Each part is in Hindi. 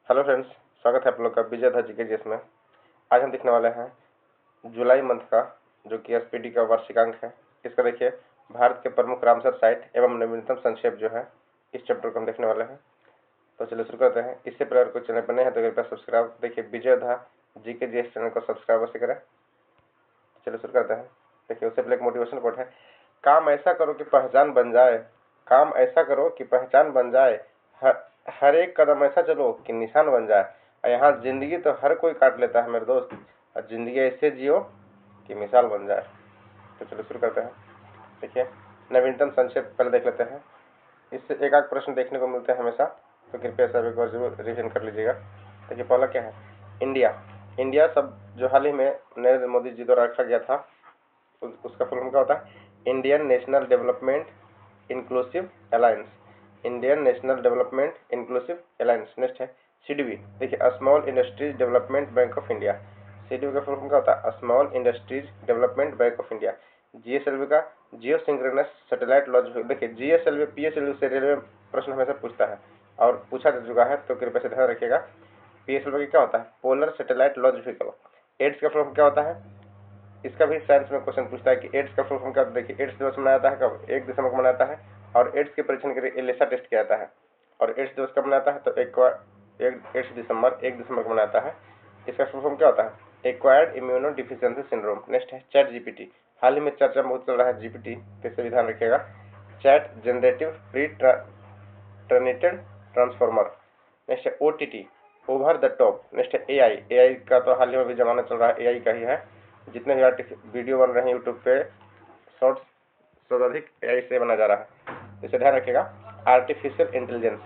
हेलो फ्रेंड्स, स्वागत है आप लोग का विजय धा जीके जीएस में। आज हम देखने वाले हैं जुलाई मंथ का जो कि एसपीडी का वार्षिकांक है। इसका देखिए भारत के प्रमुख रामसर साइट एवं नवीनतम संक्षेप जो है इस चैप्टर को हम देखने वाले हैं। तो चलिए शुरू करते हैं। इससे पहले अगर कोई चैनल पर नए हैं तो कृपया सब्सक्राइब देखिए विजय धा जीके जीएस चैनल को सब्सक्राइब अवश्य करें। चलिए शुरू करते हैं। देखिए उससे पहले एक मोटिवेशन कोट है, काम ऐसा करो कि पहचान बन जाए, काम ऐसा करो कि पहचान बन जाए, हर एक कदम ऐसा चलो कि निशान बन जाए। यहाँ जिंदगी तो हर कोई काट लेता है मेरे दोस्त, और जिंदगी ऐसे जियो कि मिसाल बन जाए। तो चलो शुरू करते हैं। देखिए नवीनतम संक्षेप पहले देख लेते हैं। इससे एक आध प्रश्न देखने को मिलते हैं हमेशा, तो कृपया सब एक बार जरूर रिविजन कर लीजिएगा। देखिए पहला क्या है, इंडिया। इंडिया सब जो हाल ही में नरेंद्र मोदी जी द्वारा रखा गया था, उसका फुल फॉर्म क्या होता है? Indian national development inclusive alliance. Indian national development inclusive alliance. Next है सीडीबी। देखिए small industries development bank of India. CDB का फुल फॉर्म क्या होता है? Small industries development bank of India. GSLV का जियो सिंक्रोनस सैटेलाइट लॉन्च। देखिए जीएसएलवी पीएसएलवी से रेलवे प्रश्न हमेशा पूछता है और पूछा जा चुका है, तो कृपया से ध्यान रखिएगा। पीएसएलवी क्या होता है? Polar satellite launch vehicle. AIDS का फुल फॉर्म क्या होता है? इसका भी साइंस में क्वेश्चन पूछता है कि एड्स का फुल फॉर्म क्या होता है। देखिए एड्स दिवस मनाया जाता है कब? 1 दिसंबर को मनाया जाता है, और एड्स के परीक्षण के लिए एलिसा टेस्ट किया जाता है। और एड्स दिवस कब मनाया जाता है? तो 1 दिसंबर को मनाया जाता है। इसका फुल फॉर्म क्या होता है? Acquired immuno deficiency syndrome. Next है चैट जीपीटी। हाल ही में चर्चा में बहुत चल रहा है जीपीटी, तो इसे भी ध्यान रखिएगा। Chat generative pre trained transformer. Next है OTT over the top. Next है एआई। एआई का तो हाल ही में भी जमाना चल रहा है, एआई का ही है। जितने भी वीडियो बन रहे हैं यूट्यूब पे शॉर्ट्स सर्वाधिक एआई से बना जा रहा है, इसे ध्यान रखिएगा। Artificial intelligence.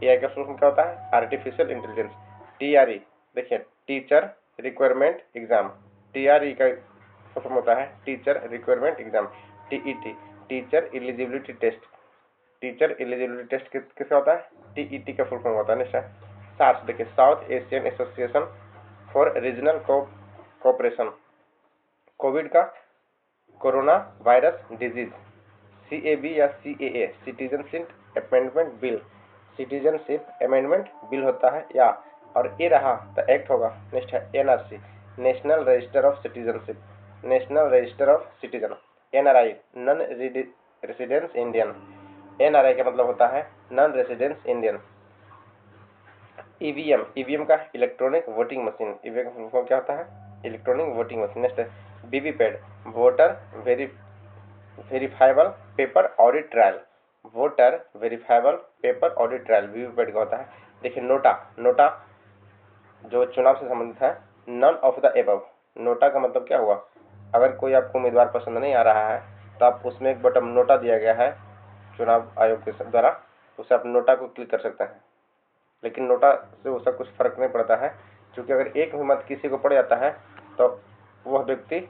एआई का फुल फॉर्म क्या होता है? Artificial intelligence. टीआरई। देखिए टीचर रिक्वायरमेंट एग्जाम। टीआरई का फुल फॉर्म होता है teacher requirement exam. TET teacher eligibility test. Teacher eligibility test किसका होता है? टीईटी का फुल फॉर्म होता है। नेक्स्ट है सार्स। देखिए south Asian association for regional cooperation. Covid का कोरोना वायरस डिजीज। सीएबी या CAA citizenship amendment bill. Citizenship amendment bill होता है या, और ए रहा तो एक्ट होगा। नेक्स्ट है NRC national register of citizenship. National register of citizen. NRI non residence Indian. NRI का मतलब होता है non residence Indian. EVM. EVM का इलेक्ट्रॉनिक वोटिंग मशीन। ईवीएम का फुल फॉर्म क्या होता है? Electronic voting machine. नेक्स्ट है VVPAT voter verifiable paper audit trial. Voter verifiable paper audit trial VVPAT का होता है। देखिए नोटा। नोटा जो चुनाव से संबंधित है। None of the above. NOTA का मतलब क्या हुआ? अगर कोई आपको उम्मीदवार पसंद नहीं आ रहा है तो आप उसमें एक बटन नोटा दिया गया है चुनाव आयोग के द्वारा, उसे आप नोटा को क्लिक कर सकते हैं। लेकिन नोटा से उसका कुछ फर्क नहीं पड़ता है, क्योंकि अगर एक भी मत किसी को पड़ जाता है तो वह व्यक्ति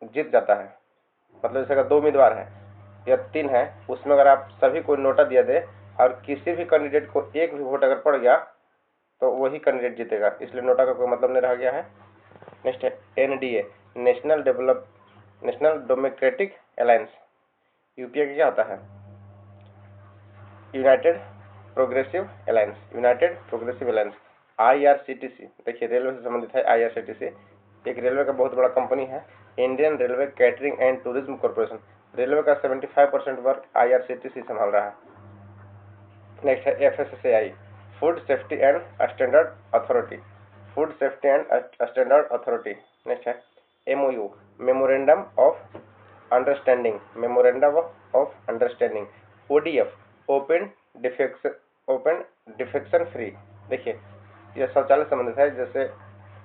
जीत जाता है। मतलब जैसे अगर 2 उम्मीदवार हैं या 3 हैं, उसमें अगर आप सभी को नोटा दिया दे और किसी भी कैंडिडेट को एक भी वोट अगर पड़ गया तो वही कैंडिडेट जीतेगा, इसलिए नोटा का कोई मतलब नहीं रह गया है। नेक्स्ट है NDA national democratic alliance. UPA का क्या होता है? United progressive alliance. United progressive alliance. IRCTC. देखिए रेलवे से संबंधित है आईआरसीटीसी, एक रेलवे का बहुत बड़ा कंपनी है। Indian railway catering and tourism corporation. Railway का 75% वर्क आईआरसीटीसी संभाल रहा है। नेक्स्ट है FSSAI food safety and standard authority. Food safety and standard authority. Next है MOU memorandum of understanding. Memorandum of understanding. ODF open defection free. देखिए यह शौचालय संबंधित है। जैसे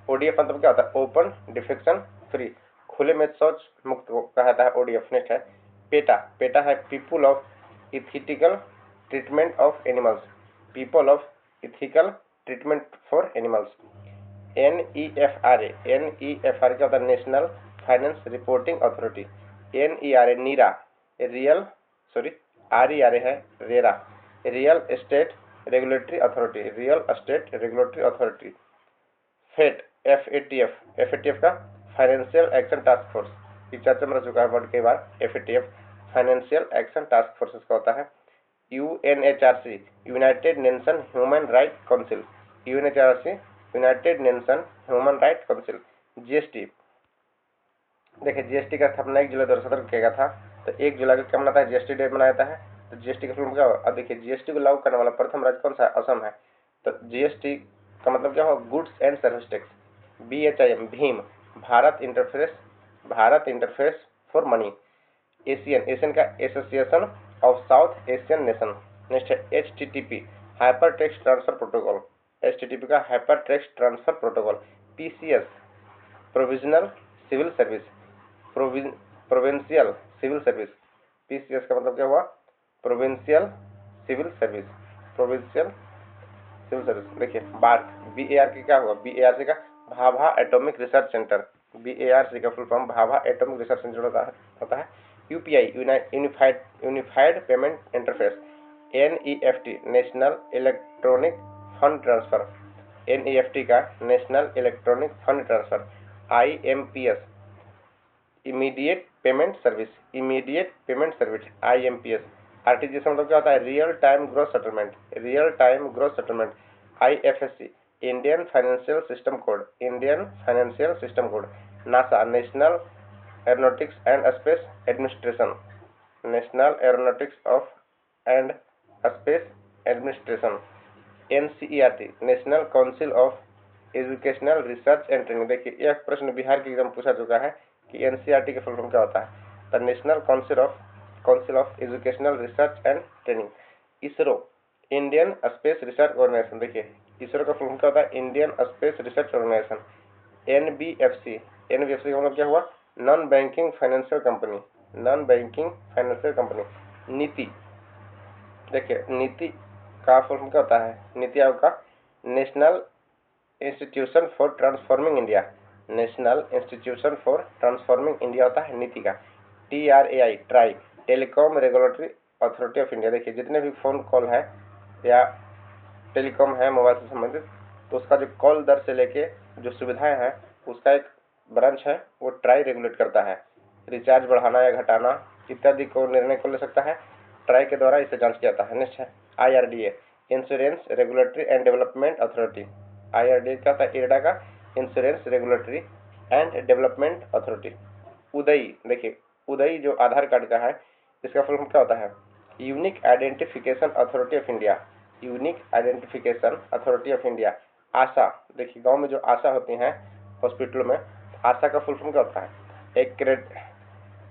ओडीएफ मतलब क्या होता है? ओपन डिफेक्शन फ्री, खुले में शौच मुक्त को कहा जाता है ओडीएफ। नेक्स्ट है पेटा। पेटा है people of ethical treatment of animals. People of ethical treatment for animals. NEFRA. NEFRA क्या होता है? National finance reporting authority. NERA NERA RERA है RERA real estate regulatory authority. Real estate regulatory authority. फेट एफएटीएफ का फाइनेंशियल एक्शन टास्क फोर्स, ये चर्चा में रह चुका है वर्ड कई बार। FATF financial action task force का होता है। UNHRC United nation human right council, UNHRC United nation human right council. GST, देखिए GST का स्थापना 1 जुलाई 2017 को किया गया था। तो 1 जुलाई को क्या मनाता है, GST डे मनाया जाता है। तो GST का फुल फॉर्म क्या होगा, अब देखिए GST को लागू करने वाला प्रथम राज्य कौन सा है, असम है। तो GST का मतलब क्या होगा, goods and service tax. BHIM Bhim, Bharat interface for money. Asian का association of south Asian nation. Next है HTTP hyper text transfer protocol, HTTP का hyper text transfer protocol. PCS provisional civil service, provincial civil service. PCS का मतलब क्या हुआ, provincial civil service, provincial civil service. देखिए बार्क, BARC क्या हुआ, BARC का Bhabha atomic research centre, BARC का full form Bhabha atomic research centre होता है। UPI unified payment interface. NEFT national electronic fund transfer, NEFT का national electronic fund transfer. IMPS immediate payment service, immediate payment service IMPS। RTGS मतलब क्या होता है, real time gross settlement, real time gross settlement. IFSC Indian financial system code, Indian financial system code. NASA national aeronautics and space administration, national aeronautics of and space administration. NCERT national Council of Educational Research and training. देखिए यह प्रश्न बिहार के एग्जाम पूछा चुका है कि NCERT के फुल फॉर्म क्या होता है, the National Council of Educational Research and Training. ISRO Indian Space Research Organisation. देखिए इसरो का फुल फॉर्म क्या होता है, Indian Space Research Organisation. NBFC का मतलब क्या हुआ, non banking financial company, non banking financial company. NITI, देखिए नीति का फुल फॉर्म क्या होता है, नीति आयोग का national institution for transforming India, national institution for transforming India होता है नीति का। TRAI try telecom regulatory authority of India. देखिए जितने भी फोन कॉल है या टेलीकॉम है मोबाइल से संबंधित, तो उसका जो कॉल दर से लेके जो सुविधाएं हैं उसका एक ब्रांच है, वो ट्राई रेगुलेट करता है। रिचार्ज बढ़ाना या घटाना इत्यादि को निर्णय को ले सकता है, ट्राई के द्वारा इसे जांच किया जाता है। नेक्स्ट है IRDA insurance regulatory and development authority. IRDA क्या होता है, इरडा का insurance regulatory and development authority. UIDAI, देखिए उदई जो आधार कार्ड का है, इसका फुल फॉर्म क्या होता है, unique identification authority of India, unique identification authority of India. ASHA, देखिए गांव में जो आशा होती हैं हॉस्पिटलों में, आशा का फुल फॉर्म क्या होता है,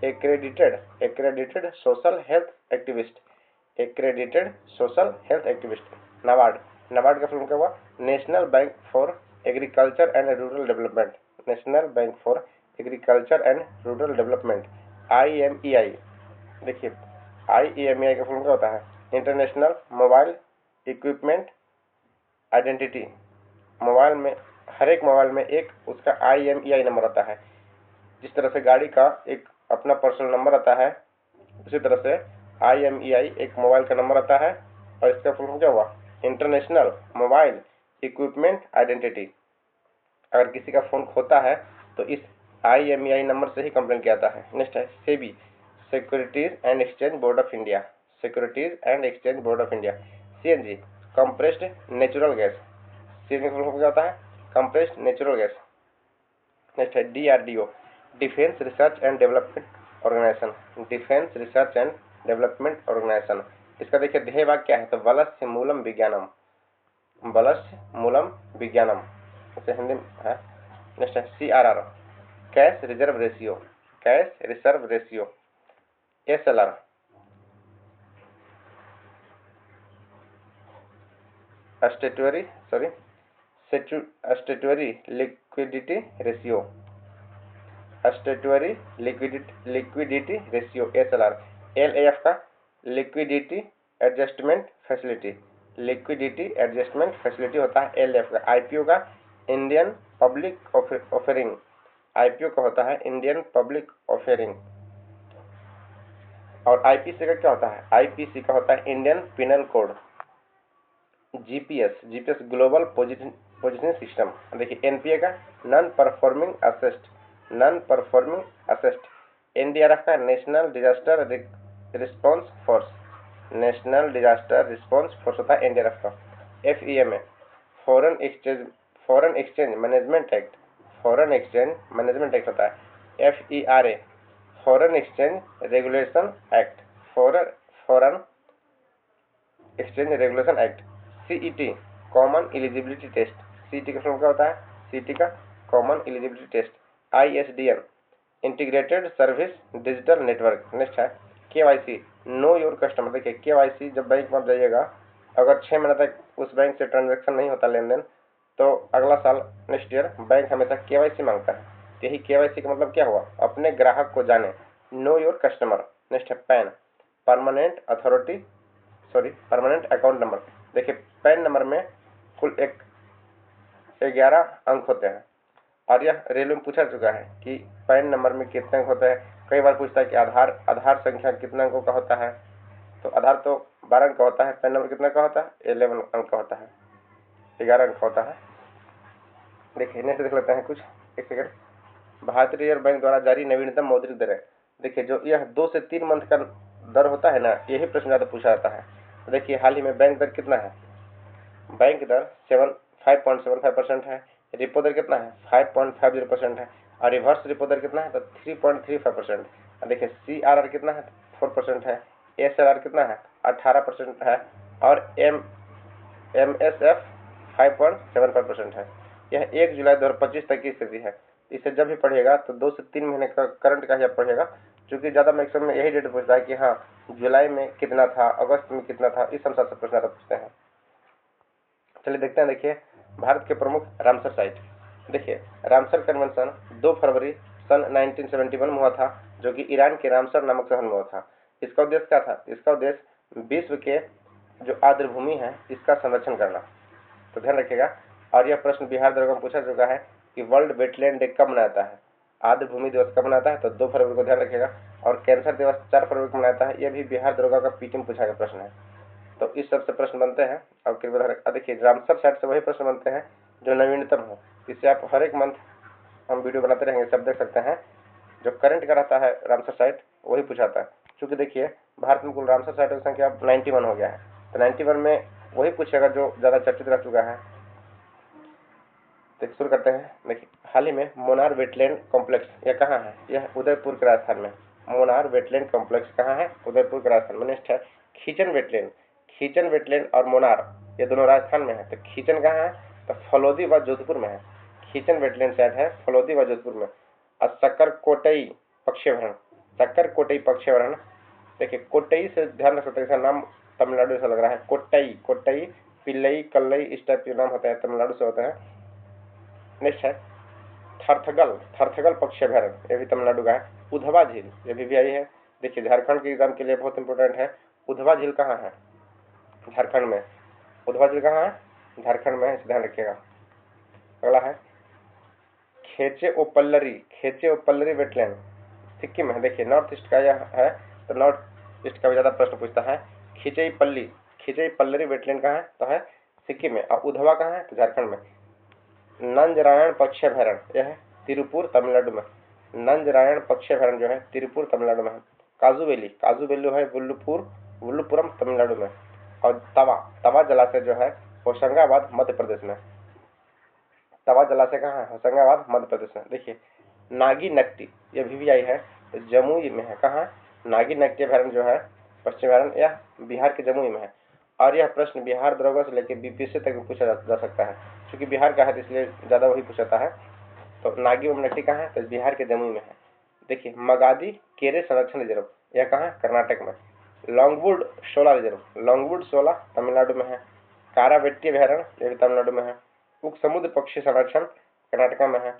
accredited social health activist, accredited social health activist. NABARD, NABARD का फुल फॉर्म क्या हुआ, national bank for agriculture and rural development, national bank for agriculture and rural development. IMEI, देखिए IEMEI का फुल फॉर्म क्या होता है, international mobile equipment identity. Mobile में, हर एक मोबाइल में एक उसका IMEI नंबर आता है। जिस तरह से गाड़ी का एक अपना पर्सनल नंबर आता है, उसी तरह से IMEI एक मोबाइल का नंबर आता है, और इसका फुल फॉर्म क्या हुआ, इंटरनेशनल मोबाइल इक्विपमेंट आइडेंटिटी। अगर किसी का फोन खोता है तो इस IMEI नंबर से ही कंप्लेन किया जाता है। नेक्स्ट है SEBI Securities and Exchange Board of India, Securities and Exchange Board of India. CNG compressed natural gas, CNG का फुल फॉर्म क्या होता है, कंप्रेस्ड नेचुरल गैस। नेक्स्ट है DRDO Defence Research and Development Organisation, Defence Research and Development Organisation. इसका देखिए ध्येय वाक्य क्या है, तो वलस्य मूलम विज्ञानम, वलस्य मूलम विज्ञानम, इसे हिंदी में है। नेक्स्ट है CRR cash reserve ratio, cash reserve ratio. SLR statutory liquidity ratio, statutory liquidity ratio SLR। LAF का liquidity adjustment facility, liquidity adjustment facility होता है LAF का। IPO का इंडियन पब्लिक ऑफरिंग, IPO का होता है इंडियन पब्लिक ऑफरिंग। और IPC का क्या होता है, IPC का होता है Indian Penal Code. GPS Global Positioning System. देखिए NPA का non performing asset, non performing asset. NDRF का National Disaster Response Force, National Disaster Response Force होता है एनडीआरएफ का। FEMA Foreign Exchange Management Act, Foreign Exchange Management Act होता है। FERA Foreign Exchange Regulation Act, Foreign Exchange Regulation Act. CET Common Eligibility Test, CET का फॉर्म क्या होता है? CET का Common Eligibility Test. ISDN integrated service digital network. Next है KYC नो योर कस्टमर। देखिए KYC जब बैंक में आप जाइएगा, अगर 6 महीने तक उस बैंक से ट्रांजैक्शन नहीं होता लेन देन, तो अगला साल नेक्स्ट ईयर बैंक हमेशा KYC मांगता है। यही KYC का मतलब क्या हुआ? अपने ग्राहक को जाने, नो योर कस्टमर। नेक्स्ट है पैन परमानेंट अकाउंट नंबर। देखिए पैन नंबर में कुल 11 अंक होते हैं, और यह रेलवे में पूछा चुका है कि पैन नंबर में कितने अंक होते हैं। कई बार पूछता है कि आधार संख्या कितने अंकों का होता है, तो आधार तो 12 अंक का होता है, पैन नंबर कितने का होता है? 11 अंक का होता है, 11 अंक का होता है। देखिए नेक्स्ट देख लेते हैं कुछ, एक सेकंड। भारतीय रिजर्व बैंक द्वारा जारी नवीनतम मौद्रिक दरें। देखिए जो यह 2 से 3 मंथ का दर होता है ना, यही प्रश्न ज़्यादा पूछा जाता है। तो देखिए हाल ही में बैंक दर कितना है? बैंक दर 5.75% है। रिपो दर कितना है? 5.50% है। और रिवर्स रिपो दर कितना है? तो 3.35%। देखिए CRR कितना है? 4% है। SLR कितना है? 18% है। और MSF 5.75% है। यह 1 जुलाई 2025 तक की स्थिति है। इसे जब भी पढ़िएगा तो 2 से 3 महीने का करंट का ही आप पढ़िएगा, क्योंकि ज़्यादा मैक्सिमम में यही डेट पूछता है कि हाँ जुलाई में कितना था, अगस्त में कितना था, इस अनुसार से प्रश्न ज़्यादा पूछते हैं। चलिए देखते हैं। देखिए भारत के प्रमुख रामसर साइट। देखिए रामसर कन्वेंशन 2 फरवरी सन 1971 में हुआ था, जो कि ईरान के रामसर नामक शहर में हुआ था। इसका उद्देश्य क्या था? इसका उद्देश्य विश्व के जो आर्द्र भूमि है इसका संरक्षण करना, तो ध्यान रखिएगा। और यह प्रश्न बिहार दरोगा में पूछा चुका है कि वर्ल्ड वेटलैंड डे कब मनाता है, आर्द्र भूमि दिवस कब मनाता है? तो 2 फरवरी को, ध्यान रखिएगा। और कैंसर दिवस 4 फरवरी को मनाता है। यह भी बिहार दरोगा का पीटी में पूछा गया प्रश्न है। तो इस सबसे प्रश्न बनते हैं। और देखिए रामसर साइट से वही प्रश्न बनते हैं जो नवीनतम हो। इससे आप हर एक मंथ हम वीडियो बनाते रहेंगे, सब देख सकते हैं। जो करंट का रहता है रामसर साइट वही पूछाता है, क्योंकि देखिए भारत में कुल रामसर साइट की संख्या अब 91 हो गया है। तो 91 में वही पूछेगा जो ज़्यादा चर्चित रह चुका है। तो शुरू करते हैं। देखिए हाल ही में मोनार वेटलैंड कॉम्प्लेक्स, यह कहाँ है? यह उदयपुर के राजस्थान में। मोनार वेटलैंड कॉम्प्लेक्स कहाँ है? उदयपुर के राजस्थान में। नेक्स्ट है खीचन वेटलैंड। खीचन वेटलैंड और मोनार ये दोनों राजस्थान में है। तो खीचन कहाँ है? तो फलोदी व जोधपुर में है। खीचन वेटलैंड साइट है फलोदी व जोधपुर में। और सक्करकोटई पक्षीवरण, सक्करकोटई पक्षीवरण। देखिए कोटई से ध्यान रख सकते हैं, इसका नाम तमिलनाडु से लग रहा है। कोटई पिल्लई कल्लई इस टाइप के नाम होते हैं, तमिलनाडु से होते हैं। नेक्स्ट है थरथगल पक्षी अभ्यारण्य, ये भी तमिलनाडु का है। उधवा झील ये भी आई है। देखिए झारखंड के एग्जाम के लिए बहुत इंपॉर्टेंट है। उधवा झील कहाँ है? झारखंड में। उधवा झील कहाँ है? झारखंड में है, इसे ध्यान रखिएगा। अगला है खेचे ओपल्लरी वेटलैंड, सिक्किम में है। देखिए नॉर्थ ईस्ट का यह है, तो नॉर्थ ईस्ट का भी ज़्यादा प्रश्न पूछता है। खिचई पल्लरी वेटलैंड कहाँ है? तो है सिक्किम में। और उधवा कहाँ है? तो झारखंड में। नंजरायण पक्षी अभ्यारण्य यह है तिरुपुर तमिलनाडु में। नंजरायण पक्षी अभ्यारण्य जो है तिरुपुर तमिलनाडु में है। काजू वैली है वुल्लुपुरम तमिलनाडु में। और तवा जलाशय जो है होशंगाबाद मध्य प्रदेश में। तवा जलाशय कहाँ है? होशंगाबाद मध्य प्रदेश में। देखिए नागी नकटी यह VVI है, तो जमुई में है। कहाँ? नागी नकटी अभ्यारण्य जो है पश्चिम अभ्यारण्य, यह बिहार के जमुई में है। और यह प्रश्न बिहार दरोगा से लेकर BPSC तक भी पूछा जा सकता है, क्योंकि बिहार का है तो इसलिए ज़्यादा वही पूछता है। तो नागी नकटी कहाँ है? तो बिहार के जमुई में है। देखिए मगादी केरे संरक्षण रिजर्व, यह कहाँ है? कर्नाटक में। लॉन्गवुड शोला रिजर्व, लॉन्गवुड शोला तमिलनाडु में है। कारावेट्टी अभ्यारण्य यह भी तमिलनाडु में है। उप समुद्र पक्षी संरक्षण कर्नाटक में है।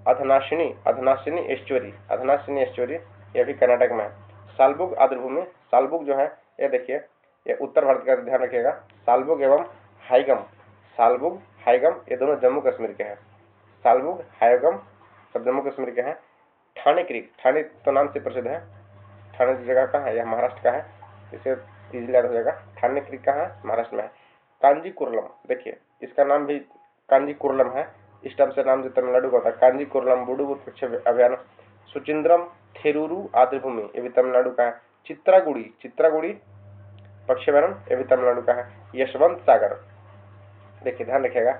अधनाशिनी एस्चुरी यह भी कर्नाटक में है। सालबुग आर्द्रभूमि, सालबुग जो है यह देखिए यह उत्तर भारत का, ध्यान रखिएगा। सालबुग एवं हाइगम ये दोनों जम्मू कश्मीर के हैं। सालबुग हाइगम सब जम्मू कश्मीर के हैं। ठाणे क्रीक, ठाणे तो नाम से प्रसिद्ध है। ठाणे की जगह कहाँ है? यह महाराष्ट्र का है, इसे इजीली याद हो जाएगा। ठाणे क्रीक कहाँ है? महाराष्ट्र में है। कांजीकुरलम, देखिए इसका नाम भी कांजीकुरलम है, इस टाइप से नाम जो तमिलनाडु का होता है। कांजीकुरलम बुडुगुर पक्षी अभ्यारण्य। सुचिंद्रम थेरूरू आर्द्रभूमि ये भी तमिलनाडु का है। चित्रागुड़ी पक्षीवरम ये भी तमिलनाडु का है। यशवंत सागर, देखिए ध्यान रखिएगा,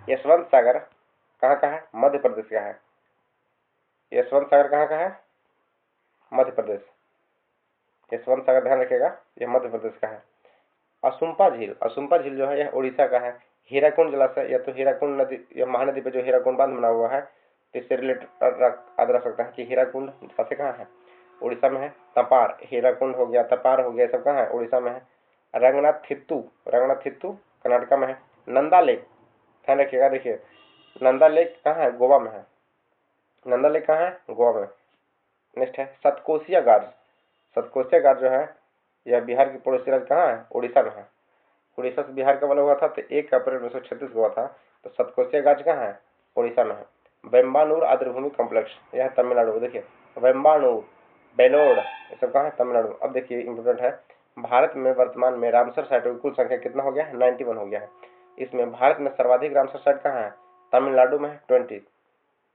यशवंत सागर कहाँ का है? मध्य प्रदेश का है। यशवंत सागर कहाँ का है? मध्य प्रदेश। यशवंत सागर ध्यान रखिएगा, यह मध्य प्रदेश का है। असुम्पा झील, असुम्पा झील जो है यह उड़ीसा का है। हीराकुंड जलाशय, या तो हीराकुंड नदी या महानदी पे जो हीराकुंड बांध बना हुआ है, तो इससे रिलेटेड याद रख सकता है कि हीराकुंड जलाशय कहाँ है? उड़ीसा में है। तपार, हीराकुंड हो गया, तपार हो गया, सब कहाँ है? उड़ीसा में है। रंगनाथ थित्तू, रंगनाथ थित्तू कर्नाटका में है। नंदा लेक, ध्यान रखिएगा, देखिए नंदा लेक कहाँ है? गोवा में है। नंदा लेक कहाँ है? गोवा में। नेक्स्ट है सतकोसिया गार्ज, सतकोसिया गार्ज जो है यह बिहार की पड़ोसी राज्य कहाँ है? उड़ीसा में है। उड़ीसा से बिहार कब अलग हुआ था? तो 1 अप्रैल 1936 को हुआ था। तो सतकोसिया गार्ज कहाँ है? उड़ीसा में है। वेम्बानूर आर्द्रभूमि कॉम्प्लेक्स, यह तमिलनाडु, देखिए वेम्बानूर, बेलोड, ये सब कहाँ है? तमिलनाडु। अब देखिए इंपोर्टेंट है, भारत में वर्तमान में रामसर साइटों की कुल संख्या कितना हो गया है? 91 हो गया है। इसमें भारत में सर्वाधिक रामसर साइट कहाँ है? तमिलनाडु में है, 20।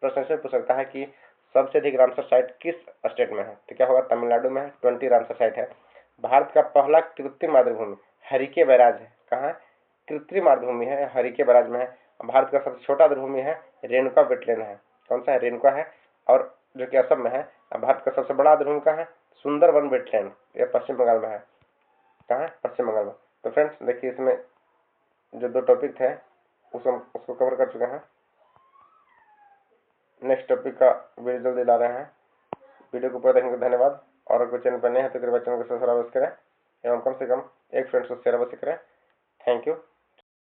प्रश्न से पूछ सकता है कि सबसे अधिक रामसर साइट किस स्टेट में है? तो क्या होगा? तमिलनाडु में है, 20 रामसर साइट है। भारत का पहला कृत्रिम आर्द्रभूमि हरिके बैराज है, कहाँ? कृत्रिम आर्द्रभूमि है, हरिके बैराज में है। भारत का सबसे छोटा आर्द्रभूमि है रेणुका वेटलैंड है, कौन सा है? रेणुका है। और जो कि असम में है। भारत का सबसे बड़ा आर्द्रभूमि कहाँ है? सुंदरवन वेटलैंड, यह पश्चिम बंगाल में है। कहाँ है? पश्चिम बंगाल में। तो फ्रेंड्स देखिए, इसमें जो 2 टॉपिक थे उसको कवर कर चुके हैं। नेक्स्ट टॉपिक का वीडियो जल्दी ला रहे हैं। वीडियो को पूरा देखने के लिए धन्यवाद। और अगर चैनल पर नए हैं तो कृपया चैनल को सब्सक्राइब करें एवं कम से कम एक फ्रेंड्स को शेयर अवश्य करें। Thank you.